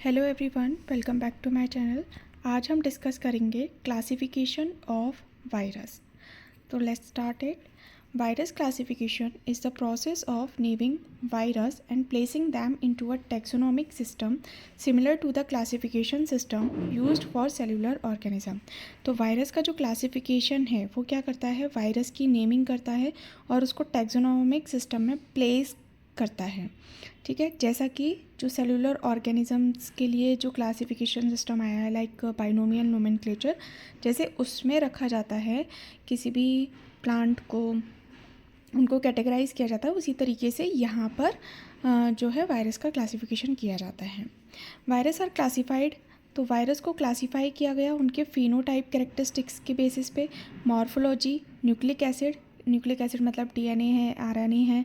Hello everyone, welcome back to my channel. आज हम discuss करेंगे क्लासिफिकेशन ऑफ वायरस। तो let's start it. Virus classification is the process of naming virus and placing them into a taxonomic system similar to the classification system used for cellular organism. तो virus का जो classification है वो क्या करता है, virus की नेमिंग करता है और उसको टैक्सोनॉमिक सिस्टम में प्लेस करता है। ठीक है, जैसा कि जो सेलुलर ऑर्गेनिजम्स के लिए जो क्लासिफिकेशन सिस्टम आया है लाइक बाइनोमियल नोमेनक्लेचर, जैसे उसमें रखा जाता है किसी भी प्लांट को, उनको कैटेगराइज किया जाता है, उसी तरीके से यहाँ पर जो है वायरस का क्लासिफिकेशन किया जाता है। वायरस आर क्लासिफाइड, तो वायरस को क्लासीफाई किया गया उनके फिनोटाइप कैरेक्टरिस्टिक्स के बेसिस पे, मॉर्फोलॉजी, न्यूक्लिक एसिड मतलब डीएनए है, आरएनए है,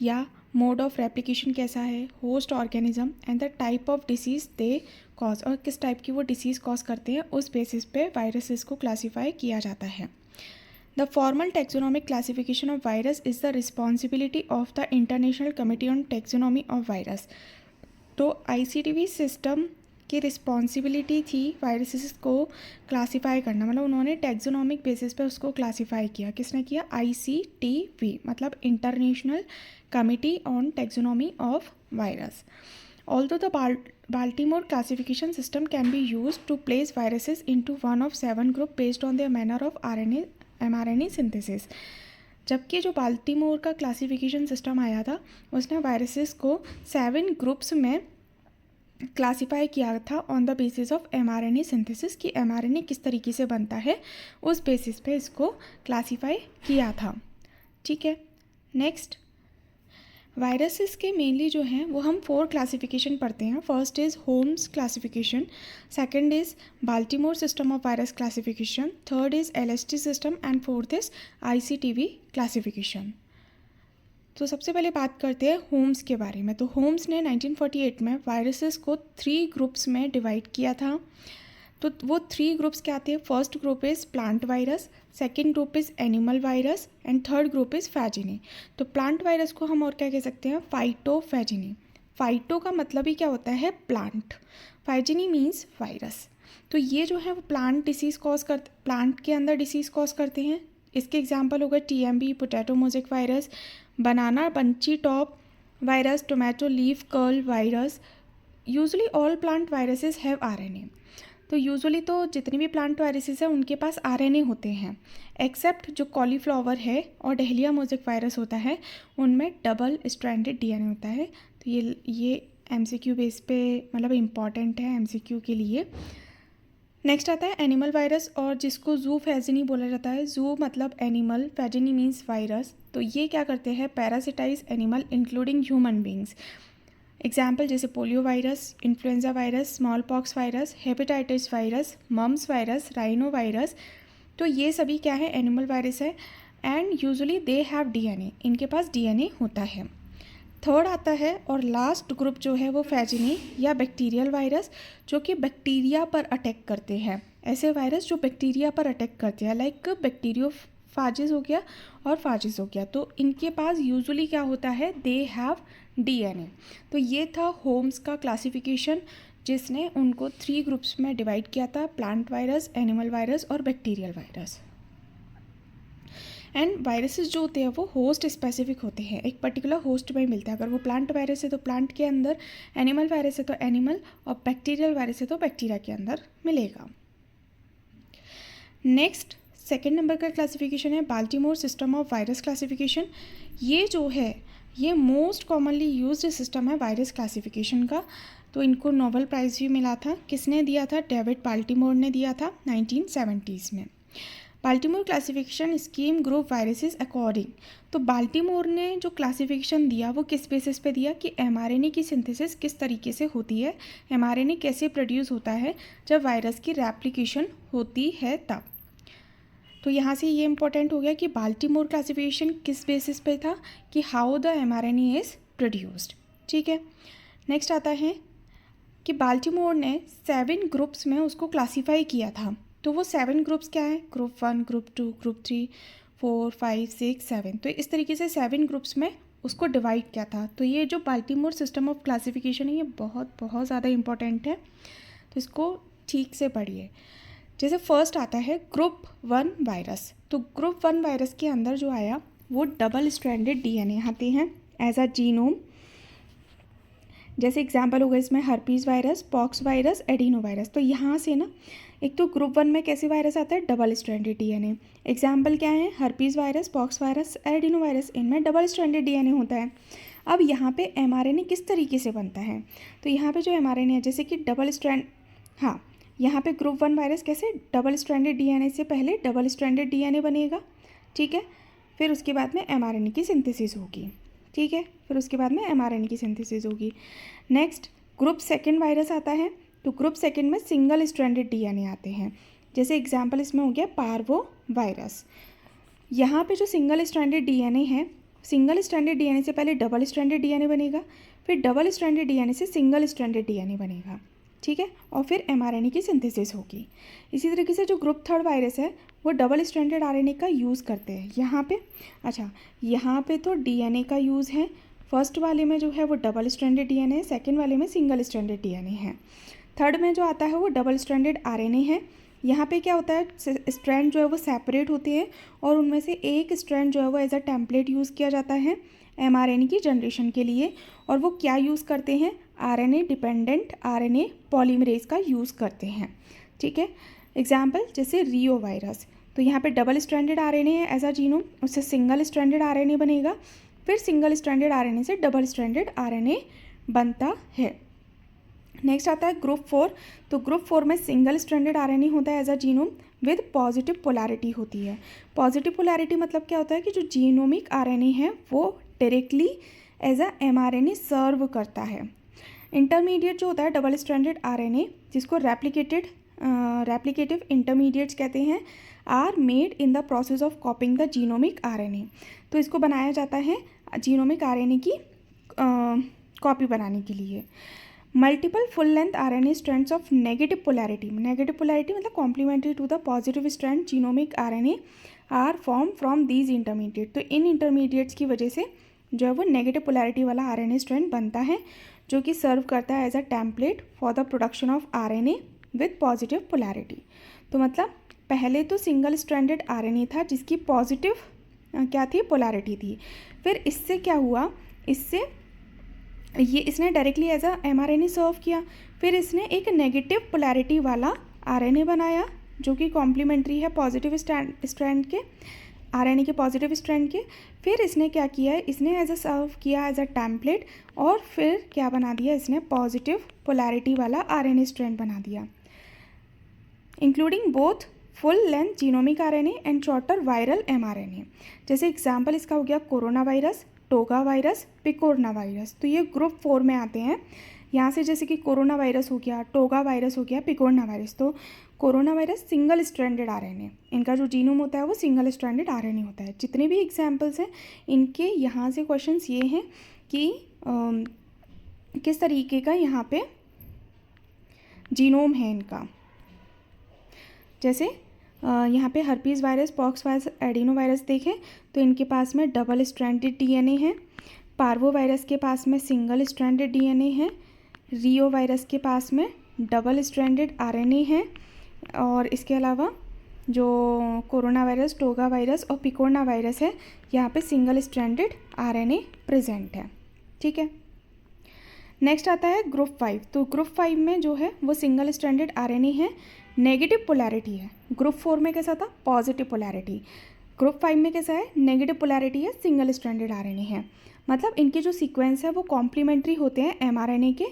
या मोड ऑफ रेप्लिकेशन कैसा है, host organism and the type of disease they cause, और किस टाइप की वो डिसीज़ कॉज करते हैं, उस बेसिस पे वायरसेस को क्लासीफाई किया जाता है। The formal taxonomic classification of virus is the responsibility of the international committee on taxonomy of virus. तो ICTV सिस्टम की रिस्पॉन्सिबिलिटी थी वायरसेस को क्लासीफाई करना, मतलब उन्होंने टैक्सोनॉमिक बेसिस पे उसको क्लासीफाई किया। किसने किया? ICTV, मतलब international committee on taxonomy of virus. Although the Baltimore classification system can be used to place viruses into one of 7 groups based on their manner of mRNA synthesis, जबकि जो Baltimore का classification system आया था उसने viruses को 7 groups में classify किया था on the basis of mRNA synthesis, कि mRNA किस तरीके से बनता है, उस बेसिस पे इसको क्लासीफाई किया था। ठीक है, नेक्स्ट वायरसेस के मेनली जो हैं वो हम 4 क्लासिफिकेशन पढ़ते हैं। First is Holmes classification, second is Baltimore system of virus classification, third is LST system and fourth is ICTV classification. तो सबसे पहले बात करते हैं होम्स के बारे में। तो होम्स ने 1948 में वायरसेस को 3 ग्रुप्स में डिवाइड किया था। तो वो 3 ग्रुप्स क्या थे? First group is plant virus, second group is animal virus and third group is फैजिनी। तो प्लांट वायरस को हम और क्या कह सकते हैं? फाइटोफैजिनी। फाइटो का मतलब ही क्या होता है? प्लांट। फैजिनी means virus. तो ये जो है वो प्लांट डिसीज़ कॉज करते, प्लांट के अंदर डिसीज़ कॉज करते हैं। इसके एग्जाम्पल हो गए TMB, potato mosaic virus, banana bunchy top virus, tomato leaf curl virus. Usually all plant viruses have RNA। तो यूजुअली तो जितने भी प्लांट वायरसेस हैं उनके पास RNA होते हैं, एक्सेप्ट जो कॉलीफ्लावर है और डहलिया मोज़ेक वायरस होता है उनमें डबल स्ट्रैंडेड DNA होता है। तो ये MCQ बेस पे मतलब इम्पॉर्टेंट है MCQ के लिए। नेक्स्ट आता है एनिमल वायरस, और जिसको जू फैजिनी बोला जाता है। जू मतलब एनिमल, फैजिनी मीन्स वायरस। तो ये क्या करते हैं? Parasitize animal including human beings. Example जैसे polio virus, influenza virus, small pox virus, hepatitis virus, mumps virus, rhino virus. तो ये सभी क्या है? एनिमल वायरस है and usually they have DNA, इनके पास DNA होता है। थर्ड आता है और लास्ट ग्रुप जो है वो फैजिनी या बैक्टीरियल वायरस, जो कि बैक्टीरिया पर अटैक करते हैं। ऐसे वायरस जो बैक्टीरिया पर अटैक करते हैं, लाइक बैक्टीरियोफाजिस हो गया और फाजिस हो गया। तो इनके पास यूजुअली क्या होता है? दे हैव DNA। तो ये था होम्स का क्लासिफिकेशन, जिसने उनको 3 ग्रुप्स में डिवाइड किया था, प्लांट वायरस, एनिमल वायरस और बैक्टीरियल वायरस। एंड वायरसेस जो होते हैं वो होस्ट स्पेसिफिक होते हैं, एक पर्टिकुलर होस्ट में मिलता है। अगर वो प्लांट वायरस है तो प्लांट के अंदर, एनिमल वायरस है तो एनिमल, और बैक्टीरियल वायरस है तो बैक्टीरिया के अंदर मिलेगा। नेक्स्ट सेकेंड नंबर का क्लासिफिकेशन है Baltimore system of virus classification. ये जो है ये मोस्ट कॉमनली यूज्ड सिस्टम है वायरस क्लासिफिकेशन का। तो इनको नोबेल प्राइज़ भी मिला था। किसने दिया था? डेविड बाल्टीमोर ने दिया था 1970s में। Baltimore classification scheme group viruses according. तो बाल्टीमोर ने जो क्लासिफिकेशन दिया वो किस बेसिस पे दिया कि mRNA की सिंथेसिस किस तरीके से होती है, mRNA कैसे प्रोड्यूस होता है जब वायरस की रेप्लिकेशन होती है तब। तो यहाँ से ये इंपॉर्टेंट हो गया कि बाल्टीमोर क्लासिफिकेशन किस बेसिस पे था, कि how the mRNA is produced. ठीक है, नेक्स्ट आता है कि बाल्टीमोर ने 7 ग्रुप्स में उसको क्लासीफाई किया था। तो वो 7 ग्रुप्स क्या है? Group 1, group 2, group 3, 4, 5, 6, 7। तो इस तरीके से 7 ग्रुप्स में उसको डिवाइड किया था। तो ये जो बाल्टीमोर सिस्टम ऑफ क्लासिफिकेशन है ये बहुत बहुत ज़्यादा इम्पोर्टेंट है, तो इसको ठीक से पढ़िए। जैसे फर्स्ट आता है ग्रुप 1 वायरस। तो ग्रुप 1 वायरस के अंदर जो आया वो डबल स्ट्रैंडेड डीएनए आते हैं एज अ जीनोम। जैसे एग्जांपल होगा इसमें herpes virus, pox virus, adeno virus. तो यहाँ से ना एक तो ग्रुप 1 में कैसे वायरस आता है, डबल स्ट्रैंडेड डीएनए। एग्जांपल क्या है, herpes virus, pox virus, adeno virus, इनमें डबल स्ट्रैंडेड डीएनए होता है। अब यहाँ पे एमआरएनए किस तरीके से बनता है, तो यहाँ पे जो एमआरएनए है जैसे कि डबल स्ट्रैंड, हाँ यहाँ पे ग्रुप 1 वायरस कैसे डबल स्ट्रैंडेड डीएनए से पहले डबल स्ट्रैंडेड डीएनए बनेगा, ठीक है, फिर उसके बाद में एमआरएनए की सिंथेसिस होगी, ठीक है, फिर उसके बाद में एमआरएनए की सिंथेसिस होगी। नेक्स्ट ग्रुप 2 वायरस आता है। तो ग्रुप 2 में सिंगल स्ट्रैंडेड डीएनए आते हैं। जैसे एग्जांपल इसमें हो गया पार्वो वायरस। यहाँ पे जो सिंगल स्ट्रैंडेड डीएनए है, सिंगल स्ट्रैंडेड डीएनए से पहले डबल स्ट्रैंडेड डीएनए बनेगा, फिर डबल स्ट्रैंडेड डीएनए से सिंगल स्ट्रैंडेड डीएनए बनेगा, ठीक है, और फिर एमआरएनए की सिंथेसिस होगी। इसी तरीके से जो ग्रुप 3 वायरस है वो डबल स्ट्रैंडेड आरएनए का यूज़ करते हैं। यहाँ पे अच्छा, यहाँ पे तो डीएनए का यूज़ है। फर्स्ट वाले में जो है वो डबल स्ट्रैंडेड डीएनए है, सेकेंड वाले में सिंगल स्ट्रैंडेड डीएनए है, थर्ड में जो आता है वो डबल स्ट्रैंडेड आरएनए है। यहाँ पे क्या होता है, स्ट्रैंड जो है वो सेपरेट होते हैं और उनमें से एक स्ट्रैंड जो है वो एज अ टेम्पलेट यूज़ किया जाता है एमआरएनए की जनरेशन के लिए, और वो क्या यूज़ करते हैं, आरएनए डिपेंडेंट आरएनए पॉलीमरेज का यूज़ करते हैं, ठीक है। एग्जाम्पल जैसे रियो वायरस, तो यहाँ पे डबल स्ट्रैंडेड आरएनए है एज अ जीनोम, उससे सिंगल स्ट्रैंडेड आरएनए बनेगा, फिर सिंगल स्ट्रैंडेड आरएनए से डबल स्ट्रैंडेड आरएनए बनता है। नेक्स्ट आता है ग्रुप 4। तो ग्रुप 4 में सिंगल स्ट्रैंडेड आरएनए होता है as a genome with positive polarity होती है। पॉजिटिव पोलैरिटी मतलब क्या होता है कि जो जीनोमिक आरएनए है वो directly as a mRNA serve करता है। इंटरमीडिएट जो होता है डबल स्ट्रैंडेड आरएनए, जिसको रेप्लिकेटिव इंटरमीडिएट्स कहते हैं, are made in the process of copying the genomic RNA. तो इसको बनाया जाता है जीनोमिक आरएनए की कॉपी बनाने के लिए। Multiple full length RNA strands of negative polarity मतलब complementary to the positive strand genomic RNA are form from these intermediate. तो इन इंटरमीडिएट्स की वजह से जो है वो नेगेटिव पोलैरिटी वाला आरएनए स्ट्रैंड बनता है, जो कि सर्व करता है as a template for the production of RNA with positive polarity. तो मतलब पहले तो सिंगल स्ट्रैंडेड आरएनए था जिसकी पॉजिटिव क्या थी, पोलैरिटी थी। फिर इससे क्या हुआ, इसने डायरेक्टली एज अ एमआरएनए सर्व किया, फिर इसने एक नेगेटिव पोलैरिटी वाला आरएनए बनाया जो कि कॉम्प्लीमेंट्री है पॉजिटिव स्ट्रैंड के, आरएनए के पॉजिटिव स्ट्रैंड के। फिर इसने क्या किया है, इसने एज अ सर्व किया एज अ टेम्पलेट, और फिर क्या बना दिया, इसने पॉजिटिव पोलैरिटी वाला आरएनए स्ट्रैंड बना दिया, including both full length genomic RNA and shorter viral mRNA. जैसे एग्जांपल इसका हो गया corona virus, toga virus, picorna virus. तो ये ग्रुप 4 में आते हैं। यहाँ से जैसे कि कोरोना वायरस हो गया, टोगा वायरस हो गया, पिकोरना वायरस। तो corona virus single stranded RNA, इनका जो जीनोम होता है वो सिंगल स्ट्रैंडेड आरएनए होता है। जितने भी एग्जाम्पल्स हैं इनके यहाँ से क्वेश्चंस ये हैं कि किस तरीके का यहाँ पे जीनोम है इनका। जैसे यहाँ पे herpes virus, pox virus, adeno virus देखें तो इनके पास में डबल स्ट्रैंडेड डीएनए है। पार्वो वायरस के पास में सिंगल स्ट्रैंडेड डीएनए है। रियो वायरस के पास में डबल स्ट्रैंडेड आरएनए है। और इसके अलावा जो कोरोना वायरस, टोगा वायरस और पिकोरना वायरस है, यहाँ पे सिंगल स्ट्रैंडेड आरएनए प्रेजेंट है, ठीक है। नेक्स्ट आता है ग्रुप 5। तो ग्रुप 5 में जो है वो सिंगल स्ट्रैंडेड आरएनए है, नेगेटिव पोलैरिटी है। ग्रुप 4 में कैसा था, पॉजिटिव पोलैरिटी। ग्रुप 5 में कैसा है, नेगेटिव पोलैरिटी है, सिंगल स्ट्रैंडेड आरएनए है। मतलब इनके जो सीक्वेंस है वो कॉम्प्लीमेंट्री होते हैं एमआरएनए के।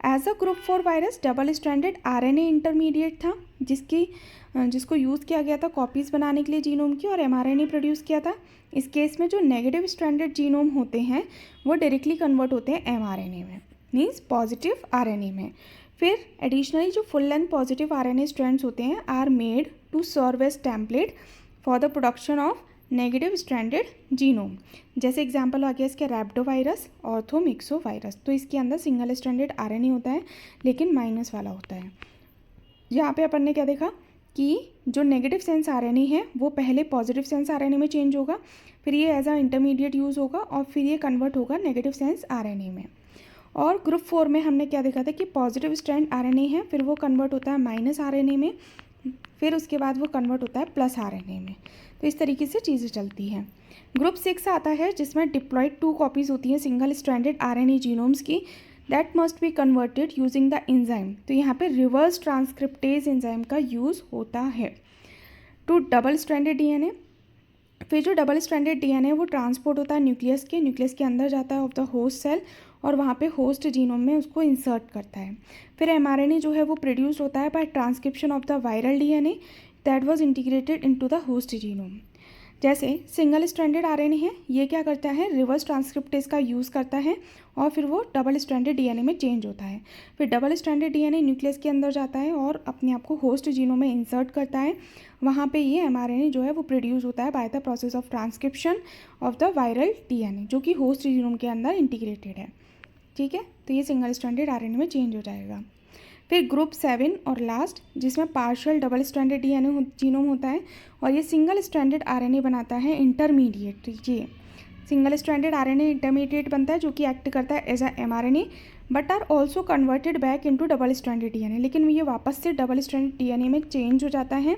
As a group 4 virus double stranded RNA intermediate था जिसको यूज़ किया गया था कॉपीज़ बनाने के लिए जीनोम की, और एमआरएनए प्रोड्यूस किया था। इस केस में जो नेगेटिव स्ट्रैंडेड जीनोम होते हैं वो डायरेक्टली कन्वर्ट होते हैं एमआरएनए में, मीन्स पॉजिटिव आरएनए में। फिर एडिशनली जो full length positive RNA strands होते हैं are made to serve as template for the production of negative stranded genome. जैसे एग्जांपल आ गया इसके रैप्डो वायरस, ऑर्थोमिक्सो वायरस। तो इसके अंदर सिंगल स्ट्रैंडेड आरएनए होता है लेकिन माइनस वाला होता है। यहाँ पे अपन ने क्या देखा कि जो नेगेटिव सेंस आरएनए है वो पहले पॉजिटिव सेंस आरएनए में चेंज होगा, फिर ये एज अ इंटरमीडिएट यूज़ होगा और फिर ये कन्वर्ट होगा नेगेटिव सेंस आरएनए में। और ग्रुप 4 में हमने क्या देखा था कि पॉजिटिव स्ट्रैंड आरएनए है, फिर वो कन्वर्ट होता है माइनस आरएनए में, फिर उसके बाद वो कन्वर्ट होता है प्लस आरएनए में। तो इस तरीके से चीज़ें चलती हैं। ग्रुप 6 आता है जिसमें डिप्लॉयड 2 कॉपीज़ होती हैं सिंगल स्ट्रैंडेड आरएनए जीनोम्स की, that must be converted using the enzyme. तो यहाँ पे रिवर्स ट्रांसक्रिप्टेज एंजाइम का यूज़ होता है टू डबल स्ट्रैंडेड डीएनए। फिर जो डबल स्ट्रैंडेड डीएनए वो ट्रांसपोर्ट होता है न्यूक्लियस के अंदर जाता है ऑफ द होस्ट सेल और वहाँ पे होस्ट जीनोम में उसको इंसर्ट करता है। फिर एमआरएनए जो है वो प्रोड्यूस होता है by transcription of the viral DNA that was integrated into the host genome. जैसे सिंगल स्ट्रैंडेड आरएनए है, ये क्या करता है, रिवर्स ट्रांसक्रिप्टेज का यूज़ करता है और फिर वो डबल स्ट्रैंडेड डीएनए में चेंज होता है। फिर डबल स्ट्रैंडेड डीएनए न्यूक्लियस के अंदर जाता है और अपने आप को होस्ट जीनोम में इंसर्ट करता है। वहाँ पे ये एमआरएनए जो है वो प्रोड्यूस होता है by the process of transcription of the viral DNA जो कि होस्ट जीनोम के अंदर इंटीग्रेटेड है। ठीक है, तो ये सिंगल स्ट्रैंडेड आरएनए में चेंज हो जाएगा। फिर ग्रुप 7 और लास्ट जिसमें partial double stranded DNA genome होता है और ये सिंगल स्ट्रैंडेड आरएनए बनाता है इंटरमीडिएट। ये सिंगल स्ट्रैंडेड आरएनए इंटरमीडिएट बनता है जो कि एक्ट करता है as a mRNA but are also converted back into double stranded DNA. लेकिन ये वापस से डबल स्ट्रैंडेड डीएनए में चेंज हो जाता है,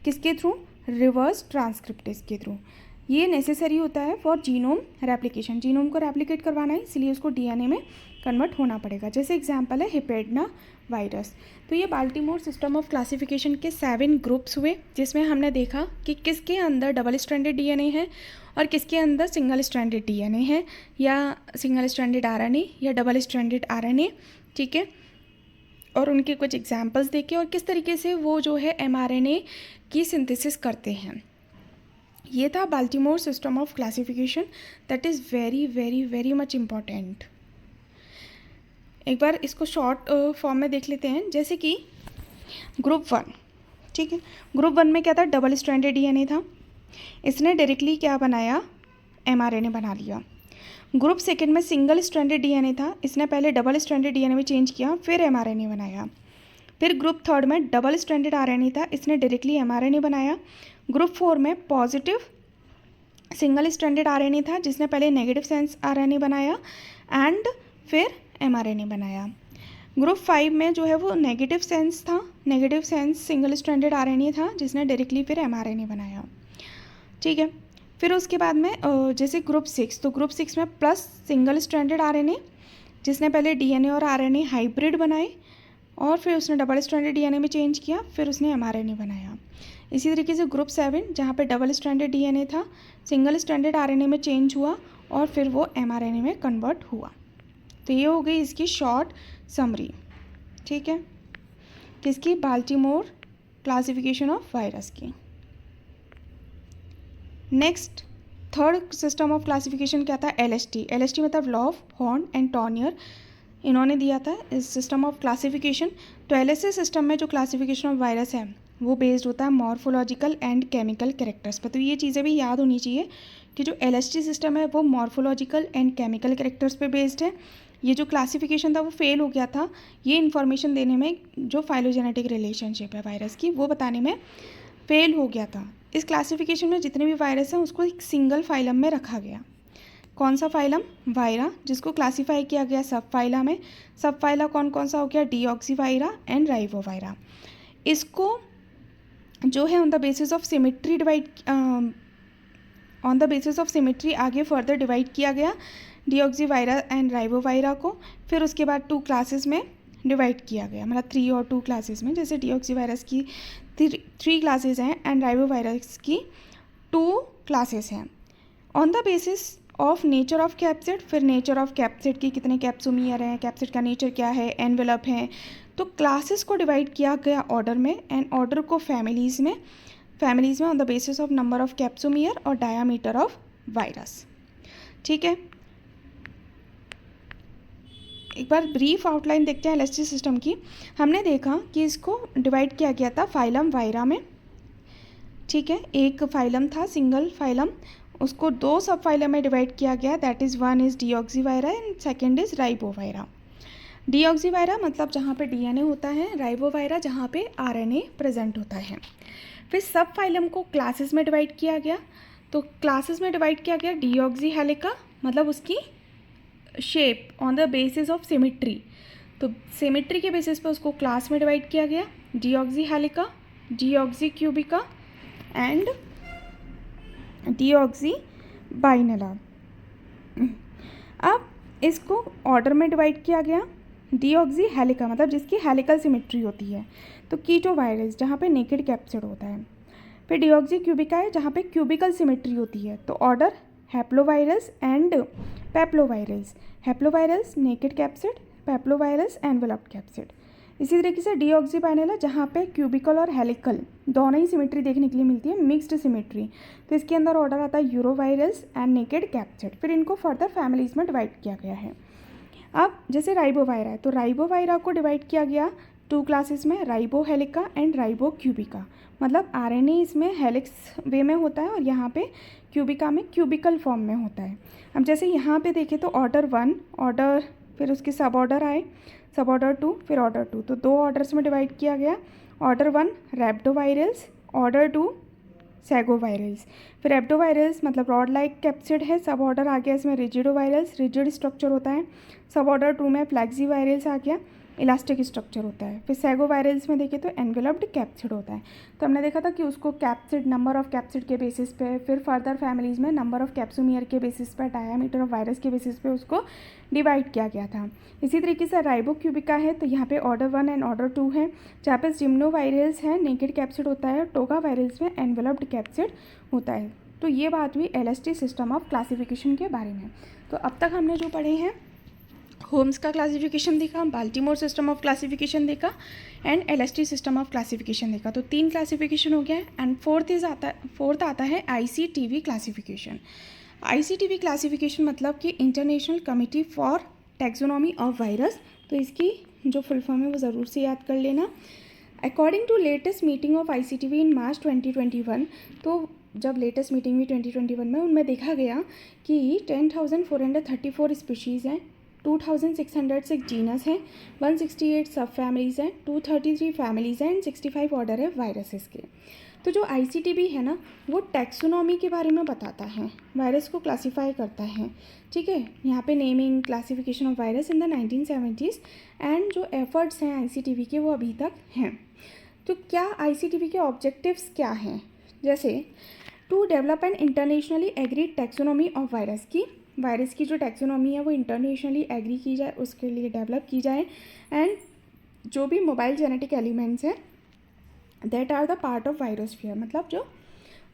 किसके थ्रू, रिवर्स ट्रांसक्रिप्टेज के थ्रू। ये नेसेसरी होता है फॉर जीनोम रेप्लिकेशन, जीनोम को रेप्लिकेट करवाना है इसलिए उसको डीएनए में कन्वर्ट होना पड़ेगा। जैसे एग्जांपल है हिपेडना वायरस। तो ये बाल्टीमोर सिस्टम ऑफ क्लासिफिकेशन के 7 ग्रुप्स हुए जिसमें हमने देखा कि किसके अंदर डबल स्ट्रैंडेड डीएनए है और किसके अंदर सिंगल स्ट्रैंडेड डीएनए है या सिंगल स्ट्रैंडेड आरएनए या डबल स्ट्रैंडेड आरएनए। ठीक है, और उनके कुछ एग्जांपल्स देखे और किस तरीके से वो जो है एमआरएनए की सिंथेसिस करते हैं। ये था Baltimore system of classification that is very very very much important. एक बार इसको शॉर्ट फॉर्म में देख लेते हैं। जैसे कि ग्रुप 1, ठीक है, ग्रुप 1 में क्या था, डबल स्ट्रैंडेड डीएनए था, इसने डायरेक्टली क्या बनाया, एमआरएनए बना लिया। ग्रुप 2 में सिंगल स्ट्रैंडेड डीएनए था, इसने पहले डबल स्ट्रैंडेड डीएनए में चेंज किया फिर एमआरएनए बनाया। फिर ग्रुप 3 में डबल स्ट्रैंडेड आरएनए था, इसने डायरेक्टली एमआरएनए बनाया। ग्रुप 4 में पॉजिटिव सिंगल स्ट्रैंडेड आरएनए था जिसने पहले नेगेटिव सेंस आरएनए बनाया एंड फिर एमआरएनए बनाया। ग्रुप 5 में जो है वो नेगेटिव सेंस था, negative sense single stranded RNA था जिसने डायरेक्टली फिर एमआरएनए बनाया। ठीक है, फिर उसके बाद में जैसे ग्रुप 6, तो ग्रुप 6 में प्लस सिंगल स्ट्रैंडेड आरएनए जिसने पहले डीएनए और आरएनए हाइब्रिड बनाए और फिर उसने डबल स्ट्रैंडेड डीएनए में चेंज किया फिर उसने एमआरएनए बनाया। इसी तरीके से ग्रुप 7 जहाँ पे डबल स्ट्रैंडेड डीएनए था, सिंगल स्ट्रैंडेड आरएनए में चेंज हुआ और फिर वो एमआरएनए में कन्वर्ट हुआ। तो ये हो गई इसकी शॉर्ट समरी। ठीक है, किसकी, बाल्टीमोर क्लासिफिकेशन ऑफ वायरस की। Next third system of classification क्या था, एलएसटी। एलएसटी मतलब लॉफ, हॉर्न एंड टॉर्नियर, इन्होंने दिया था इस सिस्टम ऑफ क्लासिफिकेशन। तो एलएसटी सिस्टम में जो क्लासिफिकेशन ऑफ वायरस है वो बेस्ड होता है मॉर्फोलॉजिकल एंड केमिकल कैरेक्टर्स पर। तो ये चीज़ें भी याद होनी चाहिए कि जो एलएसटी सिस्टम है वो मॉर्फोलॉजिकल एंड केमिकल कैरेक्टर्स पे बेस्ड है। ये जो क्लासिफिकेशन था वो फेल हो गया था ये इन्फॉर्मेशन देने में, जो फाइलोजेनेटिक रिलेशनशिप है वायरस की वो बताने में फेल हो गया था। इस क्लासिफिकेशन में जितने भी वायरस हैं उसको एक सिंगल फाइलम में रखा गया। कौन सा फाइलम, वायरा, जिसको क्लासीफाई किया गया सब फाइला में। सब फाइला कौन कौन सा हो गया, डीऑक्सीवायरा एंड राइबोवायरा। इसको जो है on the basis of symmetry आगे फर्दर डिवाइड किया गया डीऑक्सीवायरा एंड राइबोवायरा को। फिर उसके बाद 2 क्लासेस में डिवाइड किया गया, मतलब 3 और 2 क्लासेस में। जैसे डीऑक्सीवायरस की 3 क्लासेस हैं एंड राइबोवायरस की 2 क्लासेस हैं on the basis of nature of capsid. फिर नेचर ऑफ कैप्सिड की कितने कैप्सोमियर हैं, कैप्सिड का नेचर क्या है, एनवेलप है। तो क्लासेस को डिवाइड किया गया ऑर्डर में एंड ऑर्डर को फैमिलीज़ में on the basis of number of capsomere और डायामीटर ऑफ वायरस। ठीक है, एक बार ब्रीफ आउटलाइन देखते हैं एलएसटी सिस्टम की। हमने देखा कि इसको डिवाइड किया गया था फाइलम वायरा में। ठीक है, एक फाइलम था सिंगल फाइलम, उसको 2 सब फाइलम में डिवाइड किया गया, that is 1 is deoxyvira and second is ribovira. Deoxyvira मतलब जहाँ पे डीएनए होता है, राइबोवायरा जहाँ पे आरएनए प्रेजेंट होता है। फिर सब फाइलम को क्लासेस में डिवाइड किया गया। तो क्लासेस में डिवाइड किया गया डीऑक्सी हेलिका, मतलब उसकी shape on the basis of symmetry. तो सिमिट्री के बेसिस पे उसको क्लास में डिवाइड किया गया, डीऑक्सी हेलिका, डीऑक्सी क्यूबिका एंड डीऑक्सी बाइनला। अब इसको ऑर्डर में डिवाइड किया गया, डीऑक्सी हेलिका मतलब जिसकी हेलिकल सिमिट्री होती है, तो कीटो वायरस जहाँ पे नेकेड कैप्सिड होता है। फिर डीऑक्सी क्यूबिका है जहाँ पे क्यूबिकल सिमिट्री होती है, तो order haplovirus and peplovirus. Haplovirus naked capsid, peplovirus enveloped capsid. इसी तरीके से डीऑक्सी बाइनला जहाँ पे क्यूबिकल और हेलिकल दोनों ही सिमिट्री देखने के लिए मिलती है, मिक्स्ड सिमिट्री, तो इसके अंदर ऑर्डर आता है यूरोवायरस एंड नेकेड कैप्सिड। फिर इनको फर्दर फैमिलीज में डिवाइड किया गया है। अब जैसे राइबोवायरा है, तो राइबोवायरा को डिवाइड किया गया 2 क्लासेस में, राइबो हेलिका एंड राइबो क्यूबिका। मतलब आरएनए इसमें हेलिक्स वे में होता है और यहाँ पे क्यूबिका में क्यूबिकल फॉर्म में होता है। अब जैसे यहाँ पे देखें तो ऑर्डर 1, ऑर्डर फिर उसके सब ऑर्डर आए, सब ऑर्डर 2, फिर ऑर्डर 2, तो 2 ऑर्डर्स में डिवाइड किया गया। ऑर्डर 1 रैप्डोवायरस, ऑर्डर 2 सैगोवायरस। फिर एब्डोवायरस मतलब रॉड लाइक कैप्सिड है, सब ऑर्डर आ गया इसमें रिजिडोवायरस, रिजिड स्ट्रक्चर होता है। सब ऑर्डर 2 में फ्लैक्सीवायरस आ गया, इलास्टिक स्ट्रक्चर होता है। फिर सैगोवायरस में देखें तो एनवेलप्ड कैप्सिड होता है। तो हमने देखा था कि उसको कैप्सिड, नंबर ऑफ कैप्सिड के बेसिस पे, फिर फर्दर फैमिलीज़ में नंबर ऑफ कैप्सोमियर के बेसिस पे, डायामीटर ऑफ वायरस के बेसिस पे उसको डिवाइड किया गया था। इसी तरीके से राइबो क्यूबिका है, तो यहाँ पे ऑर्डर 1 एंड ऑर्डर 2 है, जहाँ पे जिम्नोवायरस है नेकेड कैप्सिड होता है, टोगा वायरस में एनवेलप्ड कैप्सिड होता है। तो ये बात हुई एलएसटी सिस्टम ऑफ क्लासिफिकेशन के बारे में। तो अब तक हमने जो पढ़े हैं, होम्स का क्लासिफिकेशन देखा, बाल्टीमोर सिस्टम ऑफ क्लासिफिकेशन देखा and LST system of classification देखा। तो 3 क्लासिफिकेशन हो गया है। एंड फोर्थ आता है आईसीटीवी क्लासिफिकेशन। आईसीटीवी क्लासिफिकेशन मतलब कि international committee for taxonomy of virus. तो इसकी जो फुल फॉर्म है वो ज़रूर से याद कर लेना। According to latest meeting of ICTV in March 2021, तो जब लेटेस्ट मीटिंग हुई 2021 में, उनमें देखा गया कि 10,434 स्पीशीज़ हैं, 2,606 जीनस हैं, 168 सब फैमिलीज़ हैं, 233 फैमिलीज़ हैं एंड 65 ऑर्डर है वायरसेस के। तो जो आईसीटीवी है ना, वो टैक्सोनॉमी के बारे में बताता है, वायरस को क्लासीफाई करता है। ठीक है, यहाँ पे naming classification of virus in the 1970s and जो एफर्ट्स हैं आईसीटीवी के वो अभी तक हैं। तो क्या आईसीटीवी के ऑब्जेक्टिव्स क्या हैं? जैसे to develop an internationally agreed taxonomy of virus की, वायरस की जो टैक्सोनॉमी है वो इंटरनेशनली एग्री की जाए, उसके लिए डेवलप की जाए। एंड जो भी मोबाइल जेनेटिक एलिमेंट्स हैं that are the part of virosphere, मतलब जो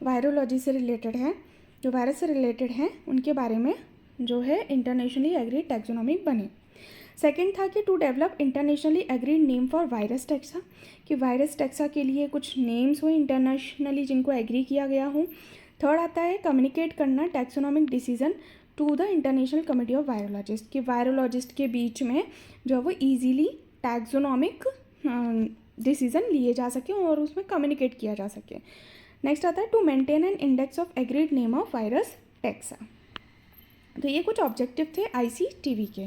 वायरोलॉजी से रिलेटेड है, जो वायरस से रिलेटेड हैं, उनके बारे में जो है इंटरनेशनली एग्रीड टैक्सोनॉमी बने। सेकेंड था कि to develop internationally agreed name for virus taxa, कि वायरस टैक्सा के लिए कुछ नेम्स हो इंटरनेशनली जिनको एग्री किया गया हो। थर्ड आता है कम्युनिकेट करना taxonomic decision to the international committee of virologist, कि वायरोलॉजिस्ट के बीच में जो है वो ईजीली टैक्सोनॉमिक डिसीजन लिए जा सके और उसमें कम्युनिकेट किया जा सके। नेक्स्ट आता है to maintain an index of agreed name of virus taxa. तो ये कुछ ऑब्जेक्टिव थे आईसीटीवी के।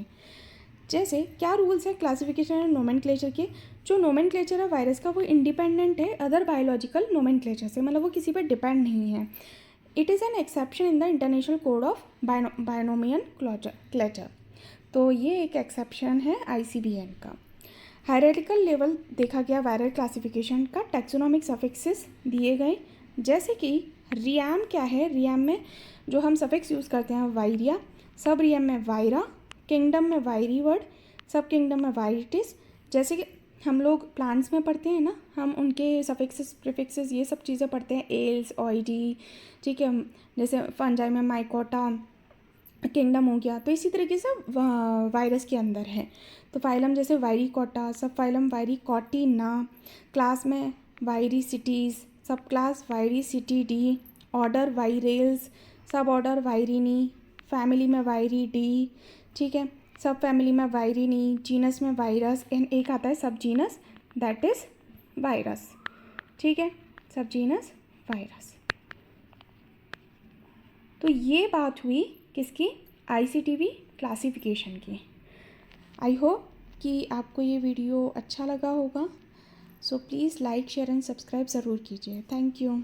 जैसे क्या रूल्स है क्लासिफिकेशन एंड नोमेनक्लेचर के? जो नोमेनक्लेचर है वायरस का वो इंडिपेंडेंट है अदर बायोलॉजिकल नोमेनक्लेचर से, मतलब वो किसी पर डिपेंड नहीं है। It is an exception in the international code of binomial nomenclature. तो ये एक एक्सेप्शन है आईसीबीएन का। हायरार्किकल लेवल देखा गया वायरल क्लासिफिकेशन का, टैक्सोनॉमिक सफिक्सेस दिए गए, जैसे कि रियाम क्या है, रियाम में जो हम सफिक्स यूज़ करते हैं वायरिया, सब रियाम में वायरा, किंगडम में वायरीवर्ड, सब किंगडम में वायरिटिस। जैसे कि हम लोग प्लांट्स में पढ़ते हैं ना, हम उनके सफिक्सेस प्रीफिक्सेस ये सब चीज़ें पढ़ते हैं, एल्स, ऑइडी, ठीक है। जैसे फंजाई में माइकोटा किंगडम हो गया, तो इसी तरीके से वायरस के अंदर है। तो फाइलम जैसे वायरिकोटा, सब फाइलम वायरिकोटिना, क्लास में वायरिसिटीज़, सब क्लास वायरिसिटिडी, ऑर्डर वायरेल्स, सब ऑर्डर वायरिनी, फैमिली में वायरिडी, ठीक है, सब फैमिली में वायरिनी, जीनस में वायरस, एंड एक आता है सब जीनस दैट इज़ वायरस, ठीक है, सब जीनस वायरस। तो ये बात हुई किसकी? आईसीटीवी क्लासिफिकेशन की। आई होप कि आपको ये वीडियो अच्छा लगा होगा। So please like share and subscribe ज़रूर कीजिए। Thank you.